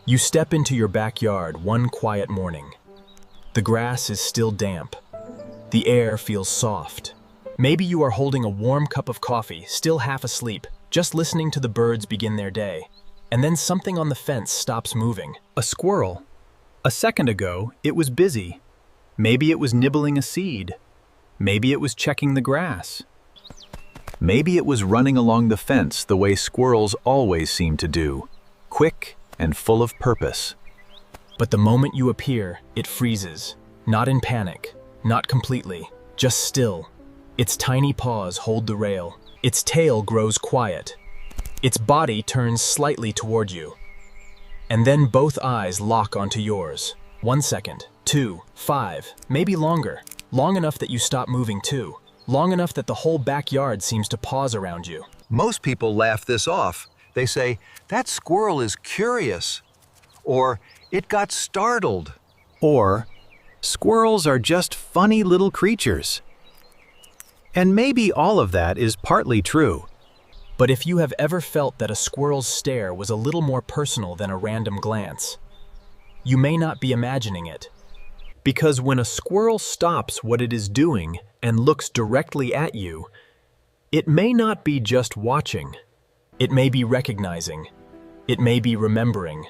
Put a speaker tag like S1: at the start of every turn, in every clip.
S1: You step into your backyard one quiet morning. The grass is still damp. The air feels soft. Maybe you are holding a warm cup of coffee, still half asleep, just listening to the birds begin their day. And then something on the fence stops moving. A squirrel. A second ago, it was busy. Maybe it was nibbling a seed. Maybe it was checking the grass. Maybe it was running along the fence the way squirrels always seem to do, quick and full of purpose. But the moment you appear, it freezes. Not in panic, not completely, just still. Its tiny paws hold the rail. Its tail grows quiet. Its body turns slightly toward you. And then both eyes lock onto yours. 1 second, 2, 5, maybe longer. Long enough that you stop moving too. Long enough that the whole backyard seems to pause around you.
S2: Most people laugh this off. They say, "That squirrel is curious," or "It got startled,"
S3: or "Squirrels are just funny little creatures." And maybe all of that is partly true.
S1: But if you have ever felt that a squirrel's stare was a little more personal than a random glance, you may not be imagining it. Because when a squirrel stops what it is doing and looks directly at you, it may not be just watching. It may be recognizing. It may be remembering.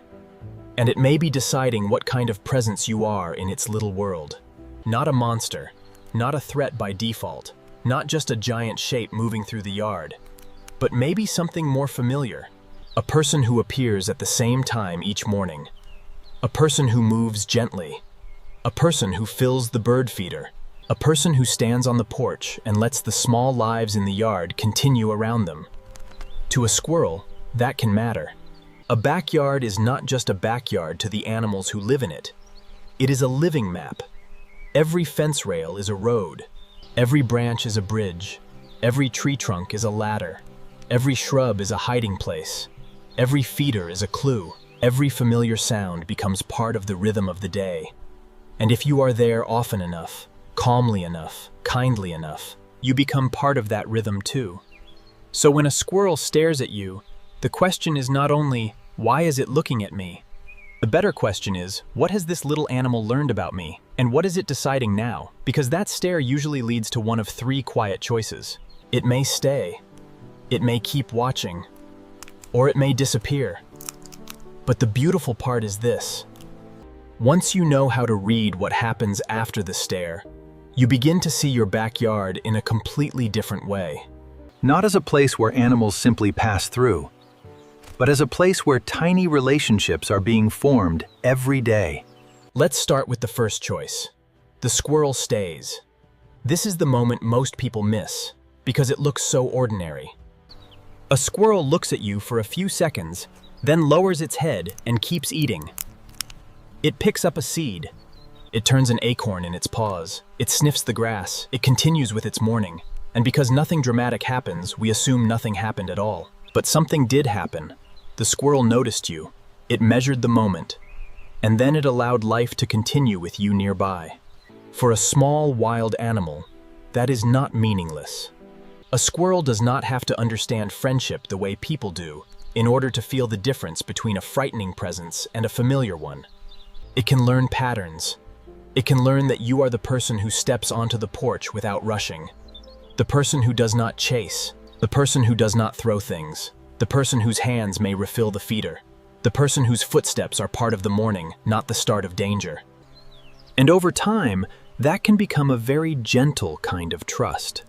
S1: And it may be deciding what kind of presence you are in its little world. Not a monster, not a threat by default, not just a giant shape moving through the yard, but maybe something more familiar. A person who appears at the same time each morning. A person who moves gently. A person who fills the bird feeder. A person who stands on the porch and lets the small lives in the yard continue around them. To a squirrel, that can matter. A backyard is not just a backyard to the animals who live in it. It is a living map. Every fence rail is a road. Every branch is a bridge. Every tree trunk is a ladder. Every shrub is a hiding place. Every feeder is a clue. Every familiar sound becomes part of the rhythm of the day. And if you are there often enough, calmly enough, kindly enough, you become part of that rhythm too. So when a squirrel stares at you, the question is not only, why is it looking at me? The better question is, what has this little animal learned about me? And what is it deciding now? Because that stare usually leads to one of 3 quiet choices. It may stay. It may keep watching. Or it may disappear. But the beautiful part is this. Once you know how to read what happens after the stare, you begin to see your backyard in a completely different way.
S3: Not as a place where animals simply pass through, but as a place where tiny relationships are being formed every day.
S1: Let's start with the first choice. The squirrel stays. This is the moment most people miss, because it looks so ordinary. A squirrel looks at you for a few seconds, then lowers its head and keeps eating. It picks up a seed. It turns an acorn in its paws. It sniffs the grass. It continues with its morning. And because nothing dramatic happens, we assume nothing happened at all. But something did happen. The squirrel noticed you. It measured the moment. And then it allowed life to continue with you nearby. For a small, wild animal, that is not meaningless. A squirrel does not have to understand friendship the way people do in order to feel the difference between a frightening presence and a familiar one. It can learn patterns. It can learn that you are the person who steps onto the porch without rushing. The person who does not chase. The person who does not throw things. The person whose hands may refill the feeder. The person whose footsteps are part of the morning, not the start of danger. And over time, that can become a very gentle kind of trust.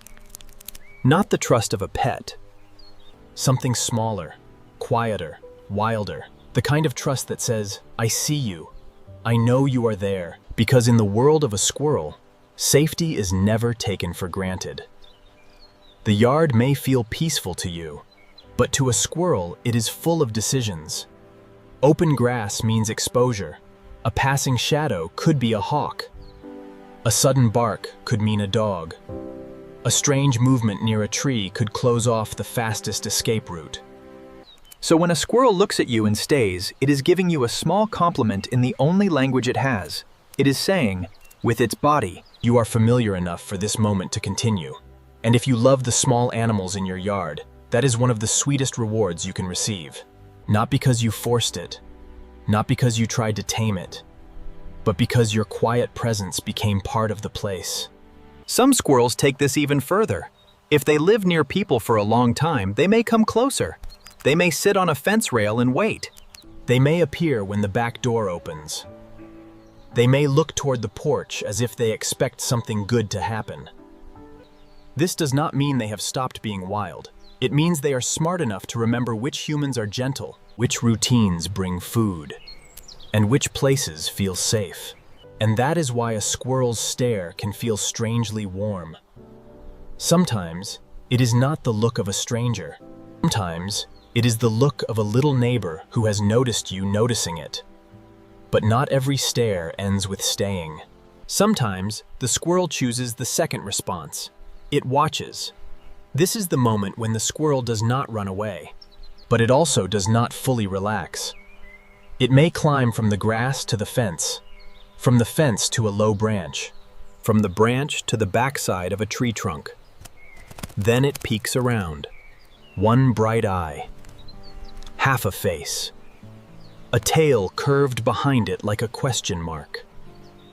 S1: Not the trust of a pet. Something smaller, quieter, wilder. The kind of trust that says, I see you. I know you are there. Because in the world of a squirrel, safety is never taken for granted. The yard may feel peaceful to you, but to a squirrel, it is full of decisions. Open grass means exposure. A passing shadow could be a hawk. A sudden bark could mean a dog. A strange movement near a tree could close off the fastest escape route.
S3: So when a squirrel looks at you and stays, it is giving you a small compliment in the only language it has. It is saying, with its body,
S1: you are familiar enough for this moment to continue. And if you love the small animals in your yard, that is one of the sweetest rewards you can receive. Not because you forced it, not because you tried to tame it, but because your quiet presence became part of the place.
S3: Some squirrels take this even further. If they live near people for a long time, they may come closer. They may sit on a fence rail and wait.
S1: They may appear when the back door opens. They may look toward the porch as if they expect something good to happen. This does not mean they have stopped being wild. It means they are smart enough to remember which humans are gentle, which routines bring food, and which places feel safe. And that is why a squirrel's stare can feel strangely warm. Sometimes, it is not the look of a stranger. Sometimes, it is the look of a little neighbor who has noticed you noticing it. But not every stare ends with staying. Sometimes, the squirrel chooses the second response. It watches. This is the moment when the squirrel does not run away, but it also does not fully relax. It may climb from the grass to the fence, from the fence to a low branch, from the branch to the backside of a tree trunk. Then it peeks around. One bright eye, half a face, a tail curved behind it like a question mark.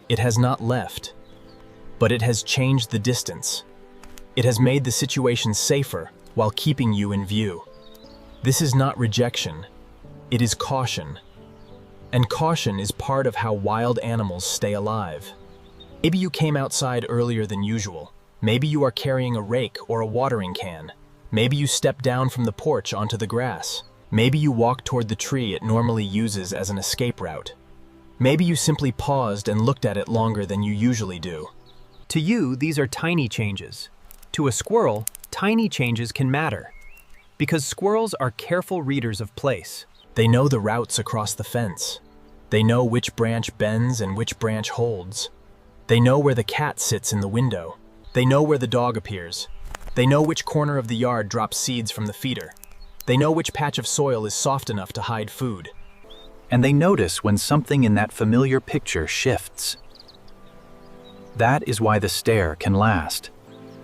S1: It has not left, but it has changed the distance. It has made the situation safer while keeping you in view. This is not rejection, it is caution. And caution is part of how wild animals stay alive. Maybe you came outside earlier than usual. Maybe you are carrying a rake or a watering can. Maybe you stepped down from the porch onto the grass. Maybe you walked toward the tree it normally uses as an escape route. Maybe you simply paused and looked at it longer than you usually do.
S3: To you, these are tiny changes. To a squirrel, tiny changes can matter. Because squirrels are careful readers of place.
S1: They know the routes across the fence. They know which branch bends and which branch holds. They know where the cat sits in the window. They know where the dog appears. They know which corner of the yard drops seeds from the feeder. They know which patch of soil is soft enough to hide food.
S3: And they notice when something in that familiar picture shifts. That is why the stare can last.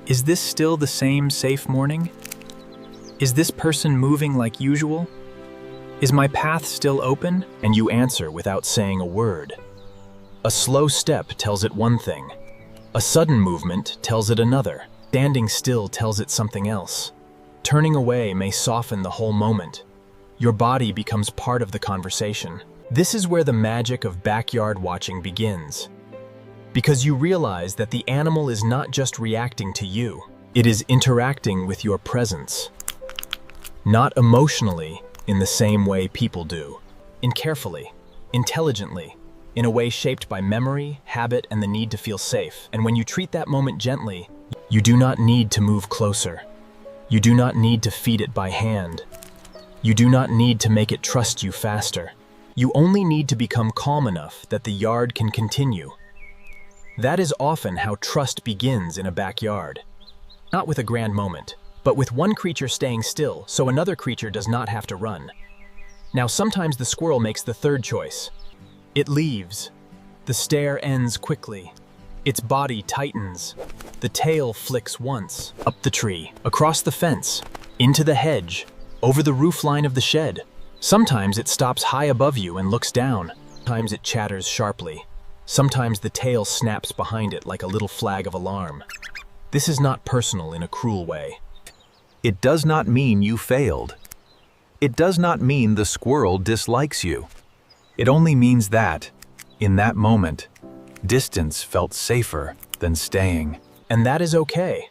S1: Is this still the same safe morning? Is this person moving like usual? Is my path still open? And you answer without saying a word. A slow step tells it one thing. A sudden movement tells it another. Standing still tells it something else. Turning away may soften the whole moment. Your body becomes part of the conversation. This is where the magic of backyard watching begins. Because you realize that the animal is not just reacting to you, it is interacting with your presence. Not emotionally, in the same way people do. Carefully, intelligently, in a way shaped by memory, habit, and the need to feel safe. And when you treat that moment gently, you do not need to move closer. You do not need to feed it by hand. You do not need to make it trust you faster. You only need to become calm enough that the yard can continue. That is often how trust begins in a backyard. Not with a grand moment, but with one creature staying still so another creature does not have to run. Now sometimes the squirrel makes the third choice. It leaves. The stare ends quickly. Its body tightens. The tail flicks once, up the tree, across the fence, into the hedge, over the roofline of the shed. Sometimes it stops high above you and looks down. Sometimes it chatters sharply. Sometimes the tail snaps behind it like a little flag of alarm. This is not personal in a cruel way.
S3: It does not mean you failed. It does not mean the squirrel dislikes you. It only means that, in that moment, distance felt safer than staying.
S1: And that is okay.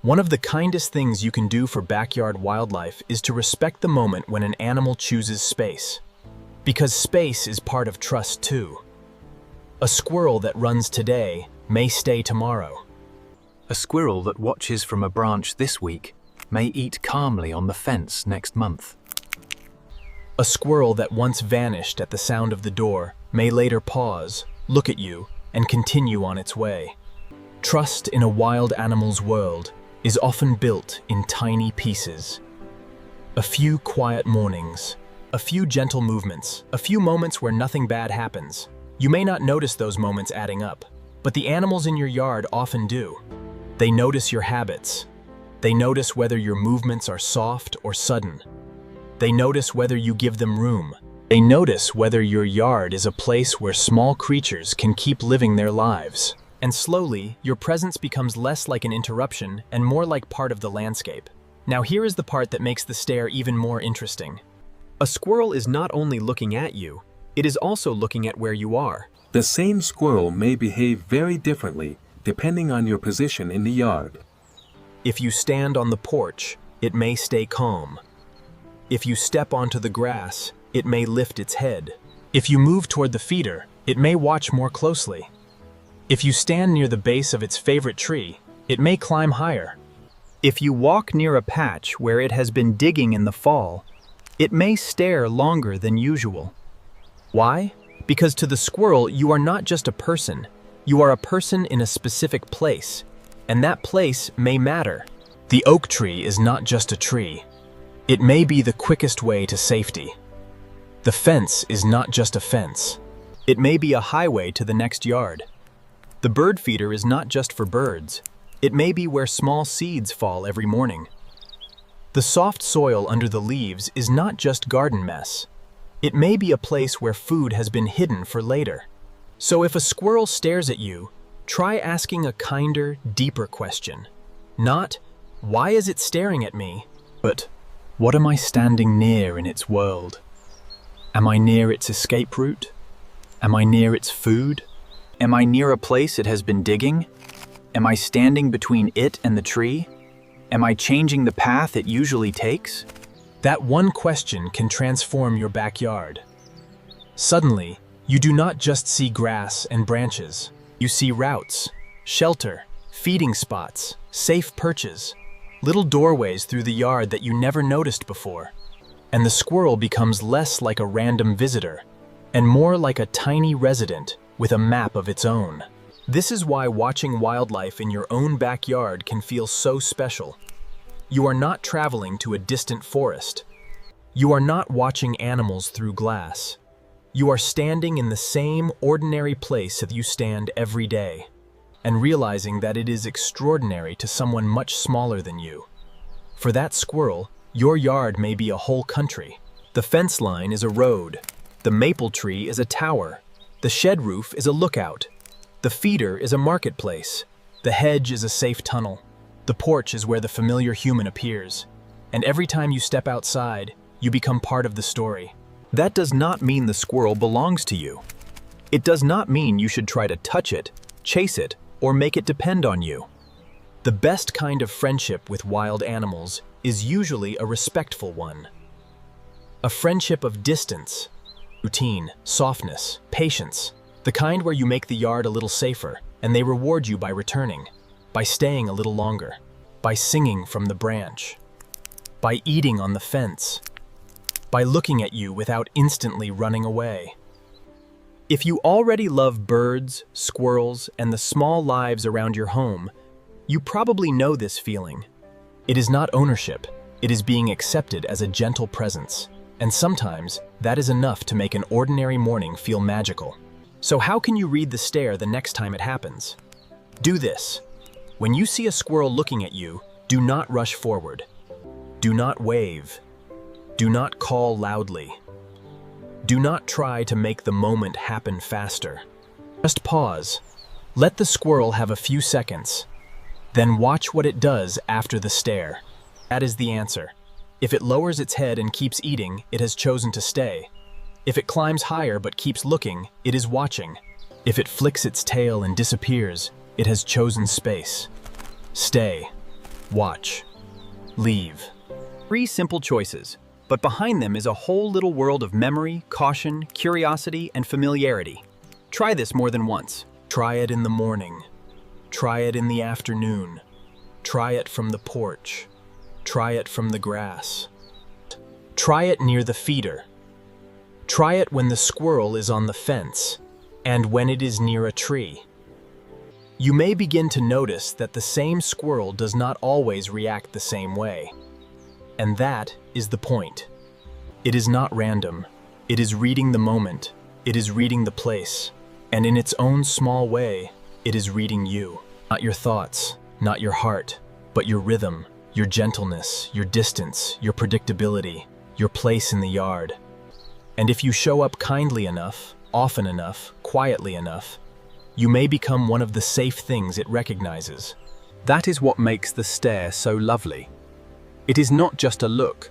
S1: One of the kindest things you can do for backyard wildlife is to respect the moment when an animal chooses space. Because space is part of trust too. A squirrel that runs today may stay tomorrow.
S3: A squirrel that watches from a branch this week may eat calmly on the fence next month.
S1: A squirrel that once vanished at the sound of the door may later pause, look at you, and continue on its way. Trust in a wild animal's world is often built in tiny pieces. A few quiet mornings, a few gentle movements, a few moments where nothing bad happens. You may not notice those moments adding up, but the animals in your yard often do. They notice your habits. They notice whether your movements are soft or sudden. They notice whether you give them room. They notice whether your yard is a place where small creatures can keep living their lives. And slowly, your presence becomes less like an interruption and more like part of the landscape. Now here is the part that makes the stare even more interesting. A squirrel is not only looking at you, it is also looking at where you are.
S4: The same squirrel may behave very differently depending on your position in the yard.
S1: If you stand on the porch, it may stay calm. If you step onto the grass, it may lift its head. If you move toward the feeder, it may watch more closely. If you stand near the base of its favorite tree, it may climb higher. If you walk near a patch where it has been digging in the fall, it may stare longer than usual. Why? Because to the squirrel, you are not just a person. You are a person in a specific place, and that place may matter. The oak tree is not just a tree. It may be the quickest way to safety. The fence is not just a fence. It may be a highway to the next yard. The bird feeder is not just for birds. It may be where small seeds fall every morning. The soft soil under the leaves is not just garden mess. It may be a place where food has been hidden for later. So if a squirrel stares at you, try asking a kinder, deeper question. Not, why is it staring at me? But, what am I standing near in its world? Am I near its escape route? Am I near its food? Am I near a place it has been digging? Am I standing between it and the tree? Am I changing the path it usually takes? That one question can transform your backyard. Suddenly, you do not just see grass and branches. You see routes, shelter, feeding spots, safe perches, little doorways through the yard that you never noticed before. And the squirrel becomes less like a random visitor and more like a tiny resident with a map of its own. This is why watching wildlife in your own backyard can feel so special. You are not traveling to a distant forest. You are not watching animals through glass. You are standing in the same ordinary place that you stand every day, and realizing that it is extraordinary to someone much smaller than you. For that squirrel, your yard may be a whole country. The fence line is a road. The maple tree is a tower. The shed roof is a lookout. The feeder is a marketplace. The hedge is a safe tunnel. The porch is where the familiar human appears. And every time you step outside, you become part of the story. That does not mean the squirrel belongs to you. It does not mean you should try to touch it, chase it, or make it depend on you. The best kind of friendship with wild animals is usually a respectful one. A friendship of distance, routine, softness, patience, the kind where you make the yard a little safer, and they reward you by returning, by staying a little longer, by singing from the branch, by eating on the fence, by looking at you without instantly running away. If you already love birds, squirrels, and the small lives around your home, you probably know this feeling. It is not ownership, it is being accepted as a gentle presence, and sometimes that is enough to make an ordinary morning feel magical. So how can you read the stare the next time it happens? Do this. When you see a squirrel looking at you, do not rush forward. Do not wave. Do not call loudly. Do not try to make the moment happen faster. Just pause. Let the squirrel have a few seconds. Then watch what it does after the stare. That is the answer. If it lowers its head and keeps eating, it has chosen to stay. If it climbs higher but keeps looking, it is watching. If it flicks its tail and disappears, it has chosen space. Stay. Watch. Leave. 3 simple choices, but behind them is a whole little world of memory, caution, curiosity, and familiarity. Try this more than once. Try it in the morning. Try it in the afternoon. Try it from the porch. Try it from the grass. Try it near the feeder. Try it when the squirrel is on the fence, and when it is near a tree. You may begin to notice that the same squirrel does not always react the same way. And that is the point. It is not random. It is reading the moment. It is reading the place. And in its own small way, it is reading you. Not your thoughts, not your heart, but your rhythm, your gentleness, your distance, your predictability, your place in the yard. And if you show up kindly enough, often enough, quietly enough, you may become one of the safe things it recognizes.
S3: That is what makes the stare so lovely. It is not just a look.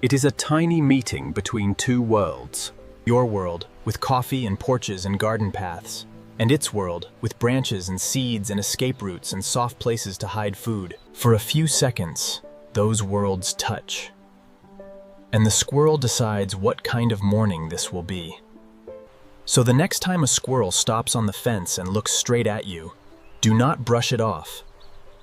S3: It is a tiny meeting between two worlds.
S1: Your world, with coffee and porches and garden paths, and its world, with branches and seeds and escape routes and soft places to hide food. For a few seconds, those worlds touch. And the squirrel decides what kind of morning this will be. So the next time a squirrel stops on the fence and looks straight at you, do not brush it off.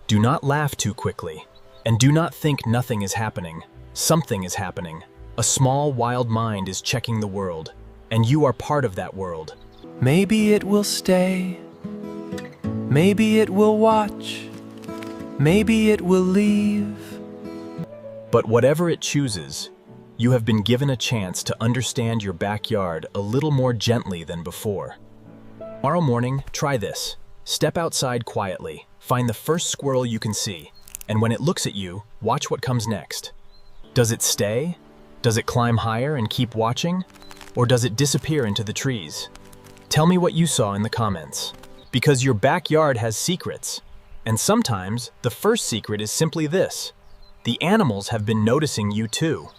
S1: Do not laugh too quickly. And do not think nothing is happening. Something is happening. A small, wild mind is checking the world, and you are part of that world.
S5: Maybe it will stay. Maybe it will watch. Maybe it will leave.
S1: But whatever it chooses, you have been given a chance to understand your backyard a little more gently than before. Tomorrow morning, try this. Step outside quietly, find the first squirrel you can see, and when it looks at you, watch what comes next. Does it stay? Does it climb higher and keep watching? Or does it disappear into the trees? Tell me what you saw in the comments. Because your backyard has secrets. And sometimes, the first secret is simply this: the animals have been noticing you too.